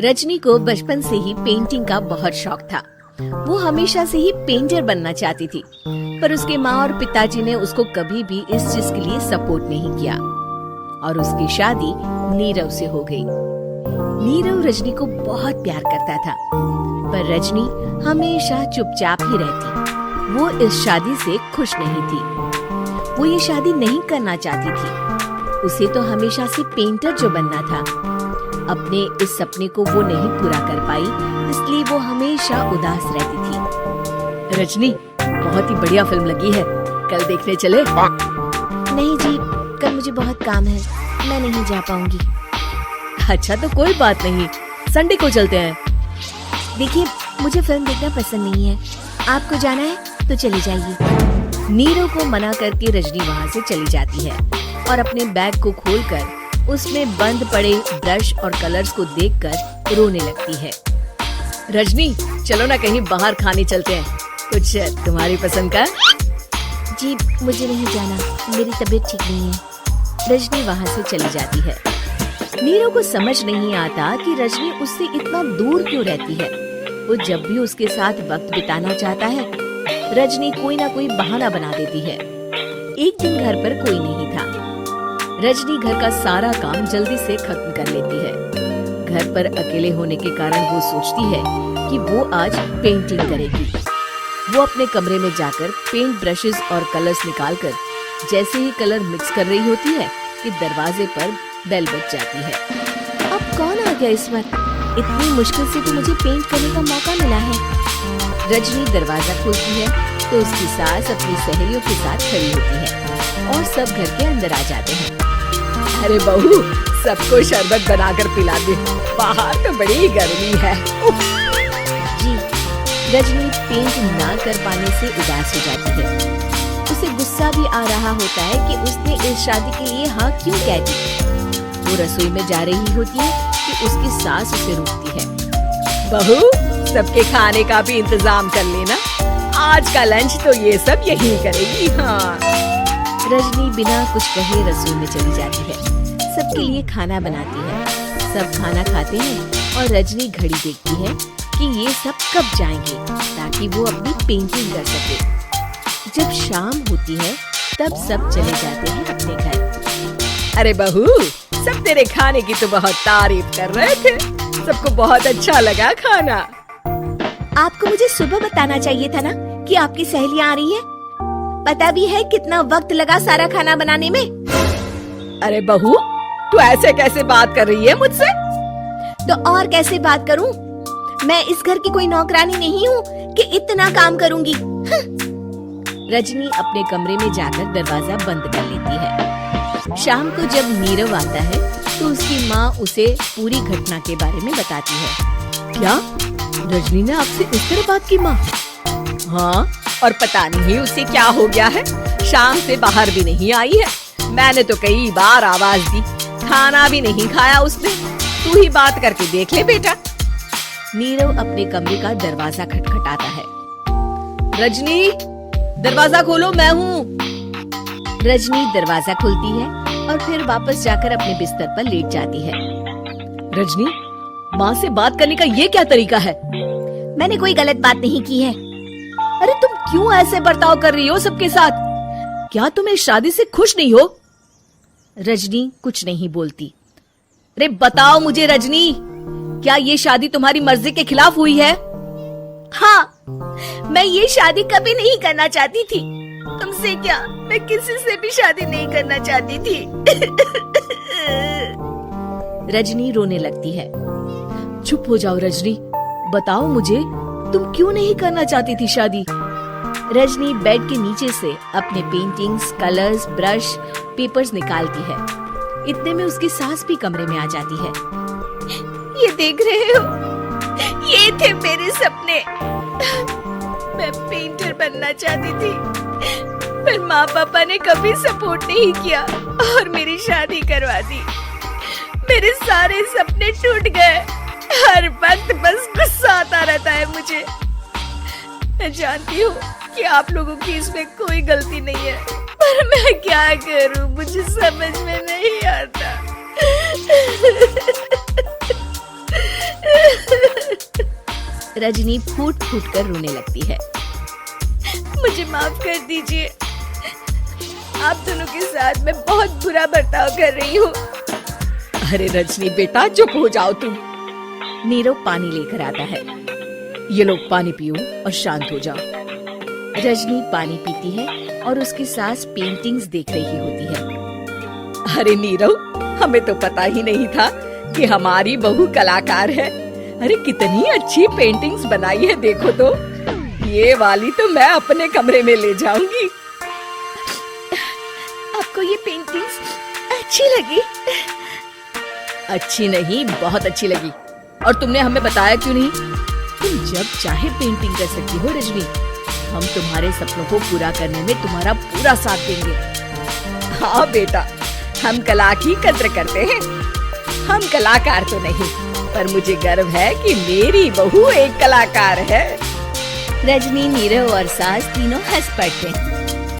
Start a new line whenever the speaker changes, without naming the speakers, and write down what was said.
रजनी को बचपन से ही पेंटिंग का बहुत शौक था। वो हमेशा से ही पेंटर बनना चाहती थी, पर उसके माँ और पिताजी ने उसको कभी भी इस चीज के लिए सपोर्ट नहीं किया और उसकी शादी नीरव से हो गई। नीरव रजनी को बहुत प्यार करता था, पर रजनी हमेशा चुपचाप ही रहती। वो इस शादी से खुश नहीं थी। वो ये शादी नहीं करना चाहती थी। उसे तो हमेशा से पेंटर जो बनना था। अपने इस सपने को वो नहीं पूरा कर पाई, इसलिए वो हमेशा उदास रहती थी। रजनी, बहुत ही बढ़िया फिल्म लगी है, कल देखने चले?
नहीं जी, कल मुझे बहुत काम है, मैं नहीं जा पाऊंगी।
अच्छा तो कोई बात नहीं, संडे को चलते हैं।
देखिए, मुझे फिल्म देखना पसंद नहीं है। आपको जाना है तो चली जाइए।
नीरव को मना करके रजनी वहाँ से चली जाती है और अपने बैग को खोलकर उसमें बंद पड़े ब्रश और कलर्स को देखकर रोने लगती है। रजनी, चलो ना कहीं बाहर खाने चलते हैं, कुछ तुम्हारी पसंद का।
जी, मुझे नहीं जाना, मेरी तबीयत ठीक नहीं है।
रजनी वहाँ से चली जाती है। नीरव को समझ नहीं आता कि रजनी उससे इतना दूर क्यों रहती है। वो जब भी उसके साथ वक्त बिताना चाहता है, रजनी कोई ना कोई बहाना बना देती है। एक दिन घर पर कोई नहीं था। रजनी घर का सारा काम जल्दी से खत्म कर लेती है। घर पर अकेले होने के कारण वो सोचती है कि वो आज पेंटिंग करेगी। वो अपने कमरे में जाकर पेंट ब्रशेस और कलर्स निकालकर जैसे ही कलर मिक्स कर रही होती है कि दरवाजे पर बेल बज जाती है।
अब कौन आ गया इस वक्त? इतनी मुश्किल से तो मुझे पेंट करने का मौका मिला है।
रजनी दरवाजा खोलती है तो उसकी सास अपनी सहेलियों के साथ खड़ी होती है और सब घर के अंदर आ जाते हैं। अरे बहू, सबको शरबत बनाकर पिला दे, बाहर तो बड़ी गर्मी है।
जी।
रजनी पेंट ना कर पाने से उदास हो जाती है। उसे गुस्सा भी आ रहा होता है कि उसने इस शादी के लिए हाँ क्यों कह दी। वो रसोई में जा रही होती है कि उसकी सास उसे रोकती है। बहू, सबके खाने का भी इंतजाम कर लेना, आज का लंच तो ये सब यही करेगी। हाँ। रजनी बिना कुछ कहे रसोई में चली जाती है। सबके लिए खाना बनाती है। सब खाना खाते हैं और रजनी घड़ी देखती है कि ये सब कब जाएंगे ताकि वो अपनी पेंटिंग कर सके। जब शाम होती है तब सब चले जाते हैं अपने घर। अरे बहू, सब तेरे खाने की तो बहुत तारीफ कर रहे थे, सबको बहुत अच्छा लगा खाना।
आपको मुझे सुबह बताना चाहिए था ना कि आपकी सहेलियाँ आ रही है। पता भी है कितना वक्त लगा सारा खाना बनाने में।
अरे बहू, तू ऐसे कैसे बात कर रही है मुझसे?
तो और कैसे बात करूं? मैं इस घर की कोई नौकरानी नहीं हूँ कि इतना काम करूंगी।
रजनी अपने कमरे में जाकर दरवाजा बंद कर लेती है। शाम को जब नीरव आता है तो उसकी माँ उसे पूरी घटना के बारे में बताती है। क्या रजनी ने आपसे इस तरह बात की माँ? हाँ, और पता नहीं उसे क्या हो गया है, शाम से बाहर भी नहीं आई है। मैंने तो कई बार आवाज दी, खाना भी नहीं खाया उसने। तू ही बात करके देख ले बेटा। नीरव अपने कमरे का दरवाजा खटखटाता है। रजनी, दरवाजा खोलो, मैं हूँ। रजनी दरवाजा खोलती है और फिर वापस जाकर अपने बिस्तर पर लेट जाती है। रजनी, माँ से बात करने का ये क्या तरीका है?
मैंने कोई गलत बात नहीं की है।
अरे तुम क्यों ऐसे बर्ताव कर रही हो सबके साथ? क्या तुम इस शादी से खुश नहीं हो? रजनी कुछ नहीं बोलती। अरे बताओ मुझे रजनी, क्या ये शादी तुम्हारी मर्जी के खिलाफ हुई है?
हाँ, मैं ये शादी कभी नहीं करना चाहती थी। तुमसे क्या, मैं किसी से भी शादी नहीं करना चाहती थी।
रजनी रोने लगती है। चुप हो जाओ रजनी, बताओ मुझे, तुम क्यों नहीं करना चाहती थी शादी? रजनी बेड के नीचे से अपने पेंटिंग्स, कलर्स, ब्रश, पेपर्स निकालती है। इतने में उसकी सास भी कमरे में आ जाती है।
ये देख रहे हो, ये थे मेरे सपने। मैं पेंटर बनना चाहती थी, पर माँ पापा ने कभी सपोर्ट नहीं किया और मेरी शादी करवा दी। मेरे सारे सपने टूट गए। हर वक्त बस गुस्सा आता रहता है मुझे। मैं जानती हूँ कि आप लोगों की इसमें कोई गलती नहीं है, पर मैं क्या करूँ, मुझे समझ में नहीं आता।
रजनी फूट फूट कर रोने लगती है।
मुझे माफ कर दीजिए, आप दोनों के साथ मैं बहुत बुरा बर्ताव कर रही हूँ।
अरे रजनी बेटा चुप हो जाओ तुम। नीरव पानी लेकर आता है। ये लो पानी पियो और शांत हो जाओ। रजनी पानी पीती है और उसकी सास पेंटिंग्स देख रही होती है। अरे नीरव, हमें तो पता ही नहीं था कि हमारी बहू कलाकार है। अरे कितनी अच्छी पेंटिंग्स बनाई है, देखो तो। ये वाली तो मैं अपने कमरे में ले जाऊंगी।
आपको ये पेंटिंग्स अच्छी लगी?
अच्छी नहीं, बहुत अच्छी लगी। और तुमने हमें बताया क्यों नहीं? तुम जब चाहे पेंटिंग कर सकती हो रजनी। हम तुम्हारे सपनों को पूरा करने में तुम्हारा पूरा साथ देंगे। हाँ बेटा, हम कला की कद्र करते हैं। हम कलाकार तो नहीं, पर मुझे गर्व है कि मेरी बहू एक कलाकार है। रजनी, नीरव और सास तीनों हंस पड़ते हैं।